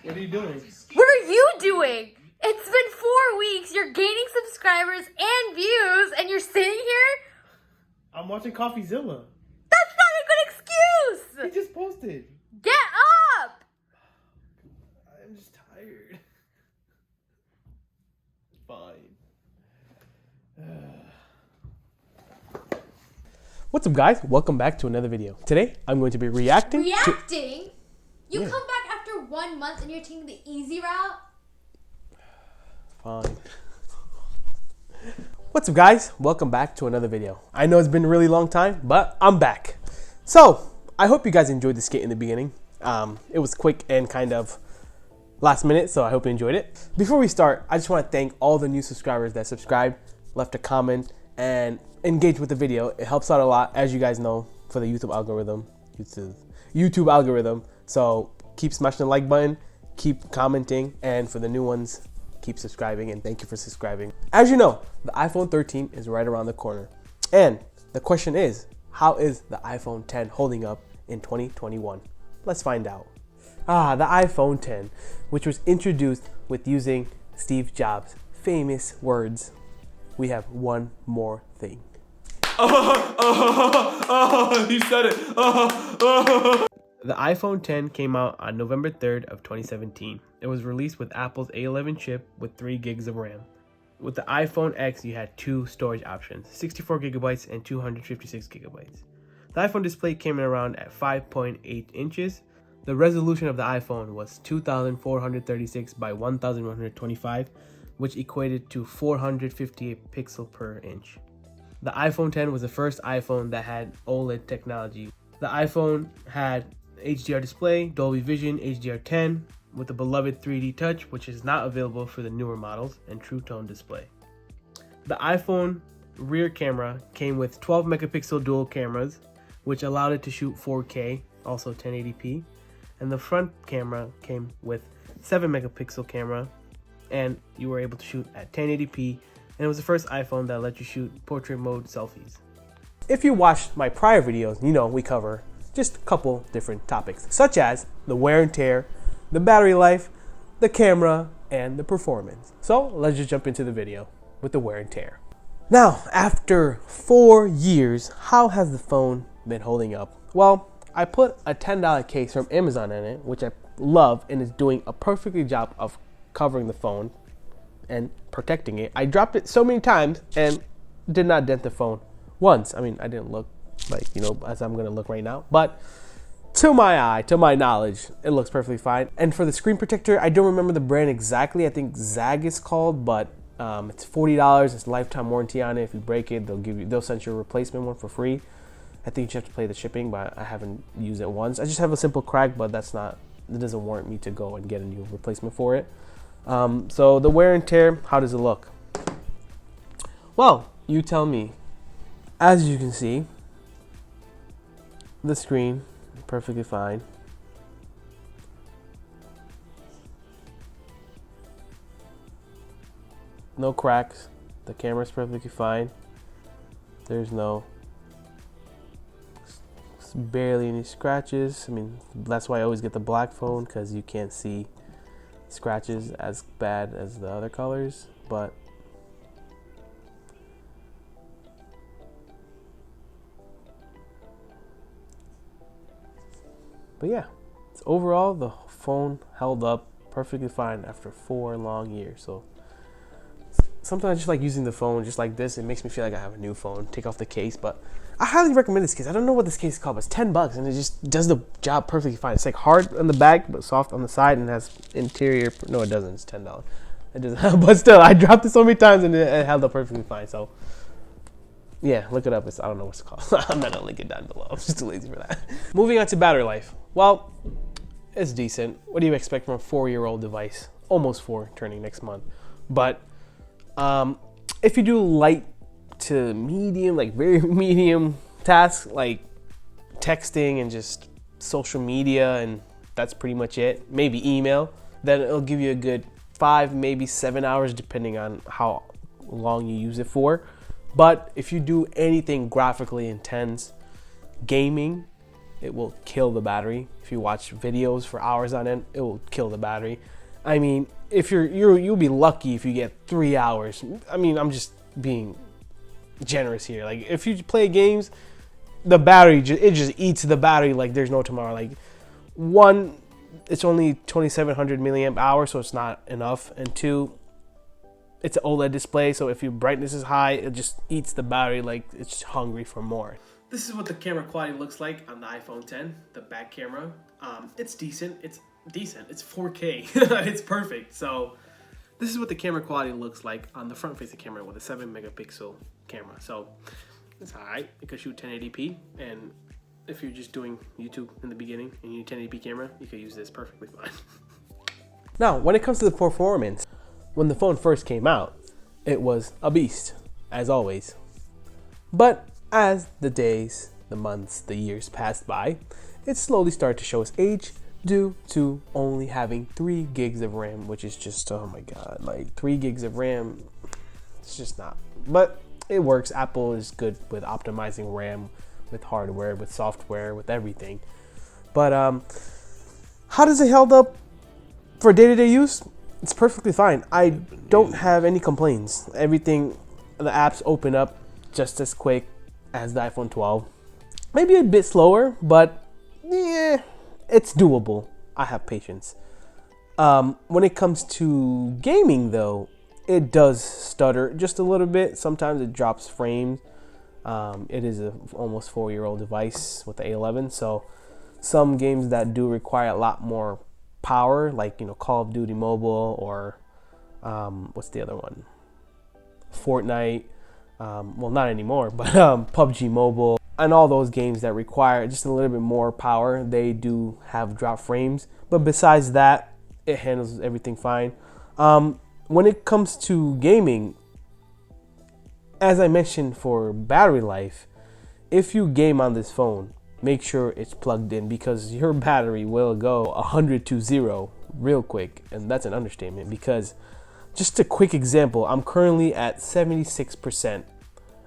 What are you doing? What are you doing? It's been 4 weeks. You're gaining subscribers and views, and you're sitting here? I'm watching CoffeeZilla. That's not a good excuse! He just posted. Get up! I'm just tired. Fine. What's up, guys? Welcome back to another video. Today, I'm going to be reacting. Reacting? You come back after 1 month and you're taking the easy route? Fine. What's up, guys? Welcome back to another video. I know it's been a really long time, but I'm back. So, I hope you guys enjoyed the skit in the beginning. It was quick and kind of last minute, so I hope you enjoyed it. Before we start, I just want to thank all the new subscribers that subscribed, left a comment, and engaged with the video. It helps out a lot, as you guys know, for the YouTube algorithm. So keep smashing the like button, keep commenting, and for the new ones, keep subscribing, and thank you for subscribing. As you know, the iPhone 13 is right around the corner. And the question is, how is the iPhone 10 holding up in 2021? Let's find out. The iPhone 10, which was introduced with using Steve Jobs' famous words, "We have one more thing." He said it. The iPhone 10 came out on November 3rd of 2017. It was released with Apple's A11 chip with 3 gigs of RAM. With the iPhone X, you had 2 storage options, 64 gigabytes and 256 gigabytes. The iPhone display came in around at 5.8 inches. The resolution of the iPhone was 2436 by 1125, which equated to 458 pixels per inch. The iPhone 10 was the first iPhone that had OLED technology. The iPhone had HDR display, Dolby Vision, HDR10, with the beloved 3D Touch, which is not available for the newer models, and True Tone display. The iPhone rear camera came with 12 megapixel dual cameras, which allowed it to shoot 4K, also 1080p, and the front camera came with 7 megapixel camera, and you were able to shoot at 1080p, and it was the first iPhone that let you shoot portrait mode selfies. If you watched my prior videos, you know we cover just a couple different topics, such as the wear and tear, the battery life, the camera, and the performance. So let's just jump into the video with the wear and tear. Now, after 4 years, how has the phone been holding up? Well, I put a $10 case from Amazon in it, which I love and is doing a perfect job of covering the phone and protecting it. I dropped it so many times and did not dent the phone once. I mean, I didn't look like, as I'm gonna look right now, but to my eye, to my knowledge, it looks perfectly fine. And for the screen protector, I don't remember the brand exactly. I think Zag is called, but it's $40. It's a lifetime warranty on it. If you break it, they'll send you a replacement one for free. I think you have to pay the shipping, but I haven't used it once. I just have a simple crack, but it doesn't warrant me to go and get a new replacement for it. So the wear and tear, how does it look? Well, you tell me. As you can see, the screen, perfectly fine. No cracks. The camera's perfectly fine. There's barely any scratches. I mean, that's why I always get the black phone, because you can't see scratches as bad as the other colors. But yeah, it's overall the phone held up perfectly fine after 4 long years. So sometimes I just like using the phone just like this. It makes me feel like I have a new phone. Take off the case, but I highly recommend this case. I don't know what this case is called, but it's $10 and it just does the job perfectly fine. It's like hard on the back but soft on the side, and has interior. No, it doesn't. It's $10. It doesn't. But still, I dropped it so many times and it held up perfectly fine. So yeah, look it up. I don't know what's it called. I'm not gonna link it down below. I'm just too lazy for that. Moving on to battery life. Well, it's decent. What do you expect from a 4-year-old device? Almost 4, turning next month. But if you do light to medium, like very medium tasks, like texting and just social media, and that's pretty much it, maybe email, then it'll give you a good 5, maybe 7 hours, depending on how long you use it for. But if you do anything graphically intense, gaming, it will kill the battery. If you watch videos for hours on end, it will kill the battery. I mean, if you'll be lucky if you get 3 hours. I mean, I'm just being generous here. Like, if you play games, the battery it just eats the battery like there's no tomorrow. Like, one, it's only 2700 milliamp hours, so it's not enough, and two, it's an OLED display, so if your brightness is high, it just eats the battery like it's hungry for more. This is what the camera quality looks like on the iPhone 10, the back camera. It's decent. It's 4K. It's perfect. So this is what the camera quality looks like on the front-facing camera with a 7-megapixel camera. So it's alright. It can shoot 1080p, and if you're just doing YouTube in the beginning and you need 1080p camera, you can use this perfectly fine. Now, when it comes to the performance, when the phone first came out, it was a beast, as always. But as the days, the months, the years passed by, it slowly started to show its age due to only having 3 gigs of RAM, which is just, oh my god, like 3 gigs of RAM, it's just not. But it works. Apple is good with optimizing RAM, with hardware, with software, with everything. But how does it hold up for day-to-day use? It's perfectly fine. I don't have any complaints. Everything, the apps open up just as quick as the iPhone 12. Maybe a bit slower, but yeah, it's doable. I have patience. When it comes to gaming though, it does stutter just a little bit. Sometimes it drops frames. It is a almost 4-year-old device with the A11, so some games that do require a lot more power, like, you know, Call of Duty Mobile, or what's the other one? Fortnite. Well, not anymore, but PUBG Mobile, and all those games that require just a little bit more power, they do have drop frames. But besides that, it handles everything fine. When it comes to gaming, as I mentioned for battery life, if you game on this phone, make sure it's plugged in, because your battery will go 100 to 0 real quick, and that's an understatement. Because just a quick example, I'm currently at 76%.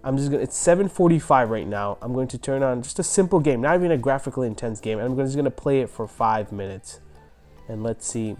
It's 7:45 right now. I'm going to turn on just a simple game, not even a graphically intense game. I'm just going to play it for 5 minutes, and let's see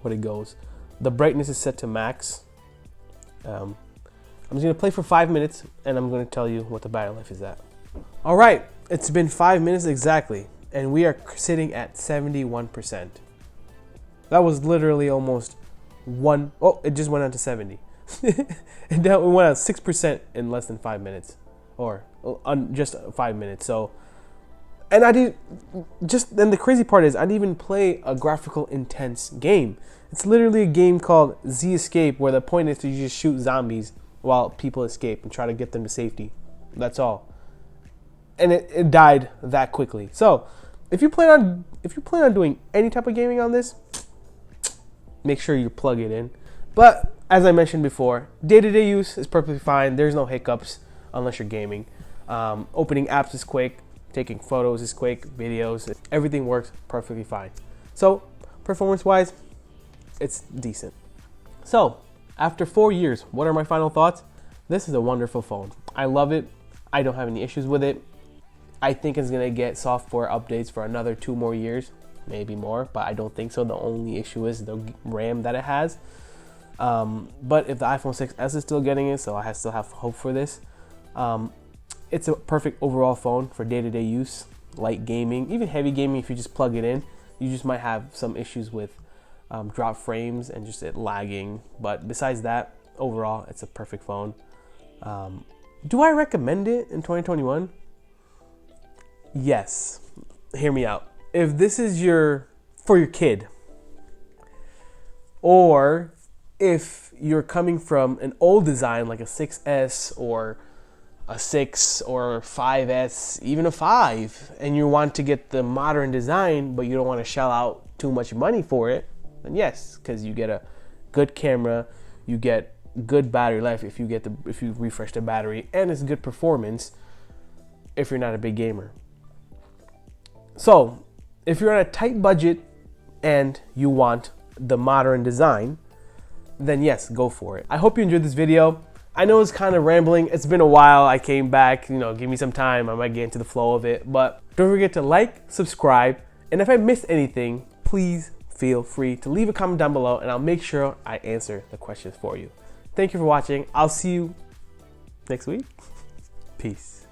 what it goes. The brightness is set to max. I'm just going to play for 5 minutes, and I'm going to tell you what the battery life is at. All right, it's been 5 minutes exactly, and we are sitting at 71%. That was literally almost one. Oh, it just went on to 70. And now we went on 6% in less than 5 minutes, or just 5 minutes. So, and then the crazy part is I didn't even play a graphical intense game. It's literally a game called Z Escape, where the point is to just shoot zombies while people escape and try to get them to safety. That's all. And it died that quickly. So if you plan on doing any type of gaming on this, make sure you plug it in. But as I mentioned before, day-to-day use is perfectly fine. There's no hiccups unless you're gaming. Opening apps is quick. Taking photos is quick. Videos, everything works perfectly fine. So performance-wise, it's decent. So after 4 years, what are my final thoughts? This is a wonderful phone. I love it. I don't have any issues with it. I think it's gonna get software updates for another 2 more years, maybe more, but I don't think so. The only issue is the RAM that it has. But if the iPhone 6s is still getting it, so I still have hope for this. It's a perfect overall phone for day-to-day use, light gaming, even heavy gaming. If you just plug it in, you just might have some issues with drop frames and just it lagging. But besides that, overall, it's a perfect phone. Do I recommend it in 2021? Yes. Hear me out. If this is for your kid, or if you're coming from an old design like a 6S or a 6 or 5S, even a 5, and you want to get the modern design, but you don't want to shell out too much money for it, then yes, because you get a good camera, you get good battery life if you refresh the battery, and it's good performance if you're not a big gamer. So if you're on a tight budget and you want the modern design, then yes, go for it. I hope you enjoyed this video. I know it's kind of rambling. It's been a while. I came back, give me some time. I might get into the flow of it. But don't forget to like, subscribe, and if I missed anything, please feel free to leave a comment down below and I'll make sure I answer the questions for you. Thank you for watching. I'll see you next week. Peace.